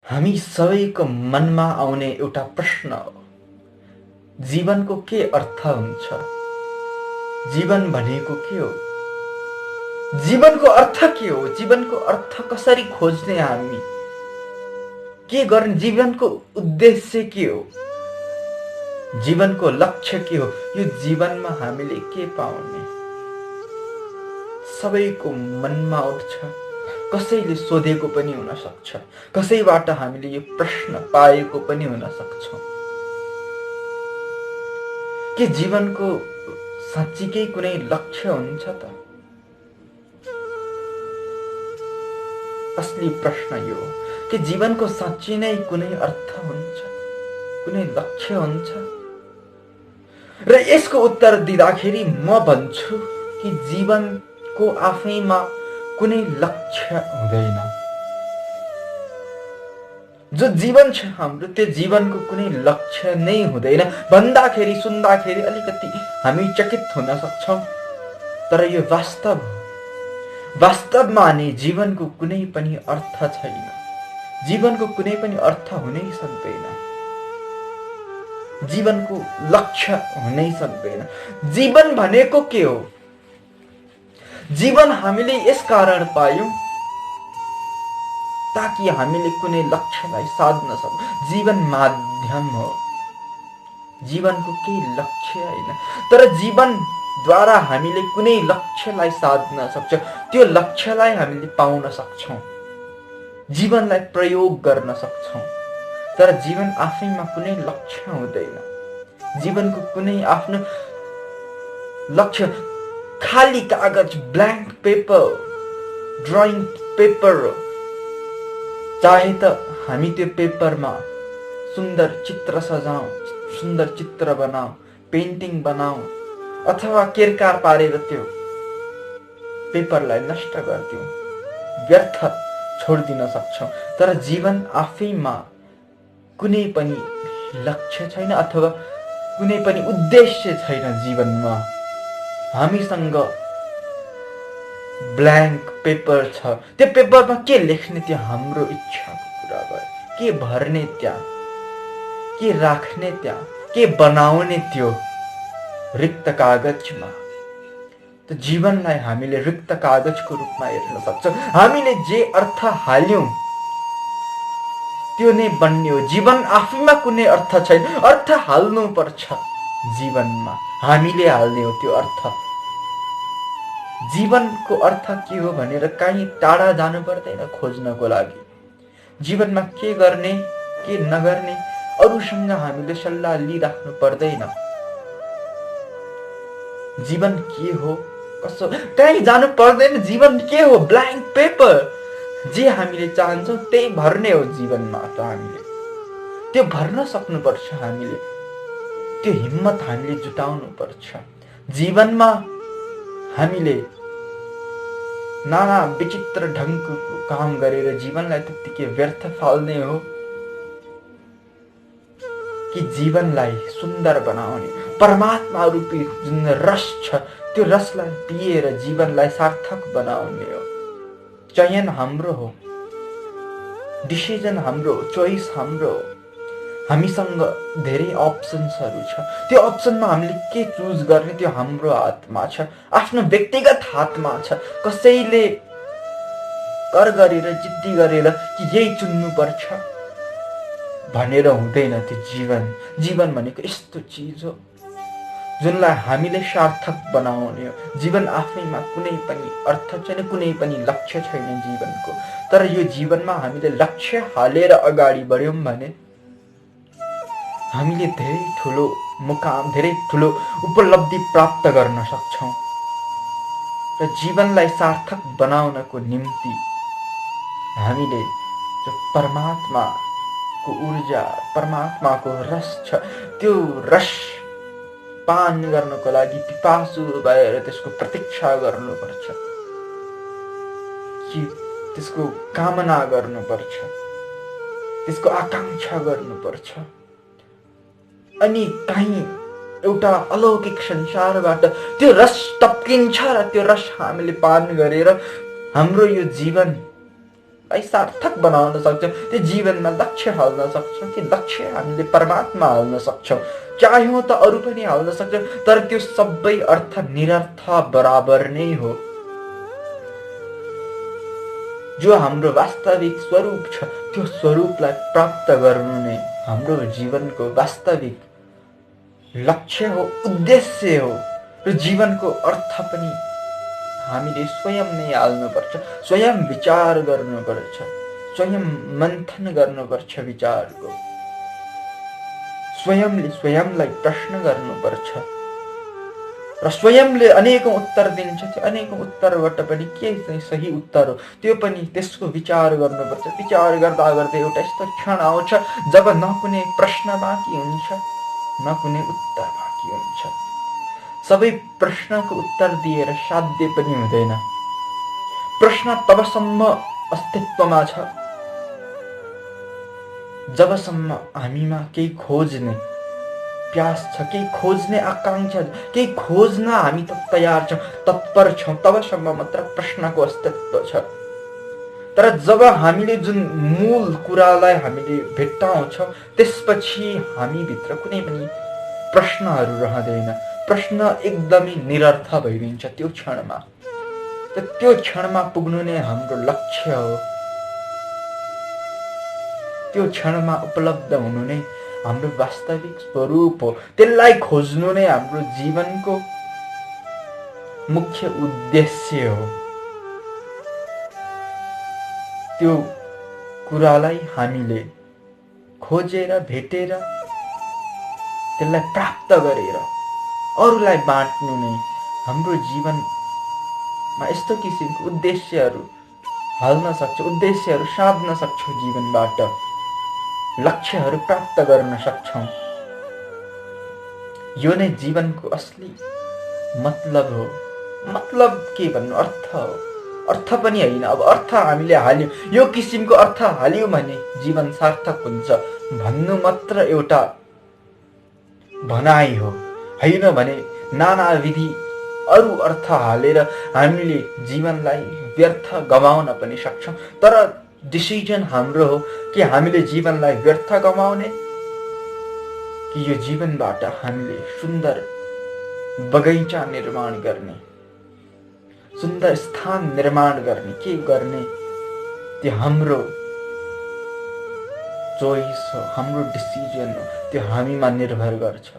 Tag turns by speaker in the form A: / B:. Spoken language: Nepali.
A: हामी सबैको मनमा आउने एउटा प्रश्न हो, जीवनको के अर्थ हुन्छ? जीवन भनेको के हो? जीवनको अर्थ के हो? जीवनको अर्थ कसरी खोज्ने हामी? के गर्ने? जीवनको उद्देश्य के हो? जीवनको लक्ष्य के हो? यो जीवनमा हामीले के पाउने? सबैको मनमा उठ्छ। कसैले सोधेको पनि हुन सक्छ, कसैबाट हामीले यो प्रश्न पाएको पनि हुन सक्छौं। के जीवनको साँच्चीकै कुनै लक्ष्य हुन्छ त? असली प्रश्न यो हो, के जीवनको साँच्चै नै कुनै अर्थ हुन्छ, कुनै लक्ष्य हुन्छ? र यसको उत्तर दिँदाखेरि म भन्छु कि जीवनको आफैमा कुनै लक्ष्य हुँदैन। जो जीवन छ हाम्रो, त्यो जीवनको कुनै लक्ष्य नै हुँदैन भन्दाखेरि सुन्दाखेरि अलिकति हामी चकित हुन सक्छौं, तर यो वास्तव हो। वास्तवमा नै जीवनको कुनै पनि अर्थ छैन। जीवनको कुनै पनि अर्थ हुनै सक्दैन। जीवनको लक्ष्य हुनै सक्दैन। जीवन भनेको के हो? जीवन हामीले यस कारण पायौं ताकि हामीले कुनै लक्ष्यलाई साध्न सकौं। जीवन माध्यम हो, जीवनको केही लक्ष्य होइन। तर जीवनद्वारा हामीले कुनै लक्ष्यलाई साध्न सक्छौं, त्यो लक्ष्यलाई हामीले पाउन सक्छौं, जीवनलाई प्रयोग गर्न सक्छौं। तर जीवन आफैमा कुनै लक्ष्य हुँदैन। जीवनको कुनै आफ्नो लक्ष्य खाली कागज, ब्ल्याङ्क पेपर, ड्रइङ पेपर हो। चाहे त हामी त्यो पेपरमा सुन्दर चित्र सजाऊ, सुन्दर चित्र बनाऊ, पेन्टिङ बनाऊ, अथवा केरकार पारेर त्यो पेपरलाई नष्ट गर्दियौं, व्यर्थ छोडिदिन सक्छौं। तर जीवन आफैमा कुनै पनि लक्ष्य छैन अथवा कुनै पनि उद्देश्य छैन। जीवनमा हामीसँग ब्ल्याङ्क पेपर छ, त्यो पेपरमा के लेख्ने? त्यो हाम्रो इच्छाको कुरा भयो। के भर्ने त्यहाँ? के राख्ने त्यहाँ? के बनाउने त्यो रिक्त कागजमा? त जीवनलाई हामीले रिक्त कागजको रूपमा हेर्न सक्छौं। हामीले जे अर्थ हाल्यौं त्यो नै बन्ने हो। जीवन आफैमा कुनै अर्थ छैन, अर्थ हाल्नु पर्छ जीवनमा। हामीले हाल्ने हो त्यो अर्थ। जीवनको अर्थ के हो भनेर कहीँ टाढा जानु पर्दैन खोज्नको लागि। जीवनमा के गर्ने, के नगर्ने अरूसँग हामीले सल्लाह लिइराख्नु पर्दैन। जीवन के हो, कसो, कहीँ जानु पर्दैन। जीवन के हो? Blank paper. जे हामीले चाहन्छौं त्यही भर्ने हो जीवनमा। त हामीले त्यो भर्न सक्नुपर्छ। हामीले त्यो हिम्मत हामीले जुटाउनु पर्छ। जीवनमा हामीले नाना विचित्र ढङ्गको काम गरेर जीवनलाई त्यत्तिकै व्यर्थ फाल्ने हो कि जीवनलाई सुन्दर बनाउने, परमात्मा रूपी जुन रस छ त्यो रसलाई पिएर जीवनलाई सार्थक बनाउने हो। चयन हाम्रो हो, डिसिजन हाम्रो हो, चोइस हाम्रो हो। हामीसँग धेरै अप्सन्सहरू छ। त्यो अप्सनमा हामीले के चुज गर्ने त्यो हाम्रो हातमा छ, आफ्नो व्यक्तिगत हातमा छ। कसैले कर गरेर जिद्दी गरेर कि यही चुन्नु पर्छ भनेर हुँदैन त्यो जीवन। जीवन भनेको यस्तो चिज हो जुनलाई हामीले सार्थक बनाउने हो। जीवन आफैमा कुनै पनि अर्थ छैन, कुनै पनि लक्ष्य छैन जीवनको। तर यो जीवनमा हामीले लक्ष्य हालेर अगाडि बढ्यौं भने हामीले धेरै ठुलो मुकाम, धेरै ठुलो उपलब्धि प्राप्त गर्न सक्छौं। र जीवनलाई सार्थक बनाउनको निम्ति हामीले जो परमात्माको ऊर्जा, परमात्माको रस छ, त्यो रस पान गर्नको लागि पिपासु भएर त्यसको प्रतीक्षा गर्नुपर्छ, कि त्यसको कामना गर्नुपर्छ, त्यसको आकांक्षा गर्नुपर्छ। अनि कहीँ एउटा अलौकिक संसारबाट त्यो रस टप्किन्छ र त्यो रस हामीले पान गरेर हाम्रो यो जीवन लाई सार्थक बनाउन सक्छौँ, त्यो जीवनमा लक्ष्य हाल्न सक्छौँ, त्यो लक्ष्य हामीले परमात्मा हाल्न सक्छौँ, चाह्यौँ त अरू पनि हाल्न सक्छौँ, तर त्यो सबै अर्थ निरर्थ बराबर नै हो। जो हाम्रो वास्तविक स्वरूप छ त्यो स्वरूपलाई प्राप्त गर्नु नै हाम्रो जीवनको वास्तविक लक्ष्य हो, उद्देश्य हो। र जीवनको अर्थ पनि हामीले स्वयं नै हाल्नुपर्छ, स्वयं विचार गर्नुपर्छ, स्वयं मन्थन गर्नुपर्छ विचारको, स्वयंले स्वयंलाई प्रश्न गर्नुपर्छ र स्वयंले अनेकौं उत्तर दिन्छ। त्यो अनेकौं उत्तरबाट पनि के चाहिँ सही उत्तर हो त्यो पनि त्यसको विचार गर्नुपर्छ। विचार गर्दा गर्दै एउटा यस्तो क्षण आउँछ जब न कुनै प्रश्न बाँकी हुन्छ, न कुनै उत्तर बाँकी हुन्छ। सबै प्रश्नको उत्तर दिएर साध्य पनि हुँदैन। प्रश्न तबसम्म अस्तित्वमा छ जबसम्म हामीमा केही खोज्ने प्यास छ, केही खोज्ने आकांक्षा, केही खोज्न हामी तयार छौँ, तत्पर छौँ, तबसम्म मात्र प्रश्नको अस्तित्व छ। तर जब हामीले जुन मूल कुरालाई हामीले भेट्टाउँछौँ त्यसपछि हामीभित्र कुनै पनि प्रश्नहरू रहँदैन। प्रश्न एकदमै निरर्थ भइदिन्छ त्यो क्षणमा। त्यो क्षणमा पुग्नु नै हाम्रो लक्ष्य हो। त्यो क्षणमा उपलब्ध हुनु नै हाम्रो वास्तविक स्वरूप हो। त्यसलाई खोज्नु नै हाम्रो जीवनको मुख्य उद्देश्य हो। त्यो कुरालाई हामीले खोजेर भेटेर त्यसलाई प्राप्त गरेर अरूलाई बाँड्नु नै हाम्रो जीवनमा यस्तो किसिमको उद्देश्यहरू हाल्न सक्छौँ, उद्देश्यहरू साध्न सक्छौँ, जीवनबाट लक्ष्यहरू प्राप्त गर्न सक्छौँ। यो नै जीवनको असली मतलब हो। मतलब के भन्नु, अर्थ हो। अर्थ पनि होइन, अब अर्थ हामीले हाल्यौँ, यो किसिमको अर्थ हाल्यौँ भने जीवन सार्थक हुन्छ भन्नु मात्र एउटा भनाइ हो। होइन भने नानाविधि अरू अर्थ हालेर हामीले जीवनलाई व्यर्थ गमाउन पनि सक्छौँ। तर डिसिजन हाम्रो हो कि हामीले जीवनलाई व्यर्थ गमाउने कि यो जीवनबाट हामीले सुन्दर बगैँचा निर्माण गर्ने, सुन्दर स्थान निर्माण गर्ने, के गर्ने त्यो हाम्रो चोइस हो, हाम्रो डिसिजन हो। त्यो हामीमा निर्भर गर्छ।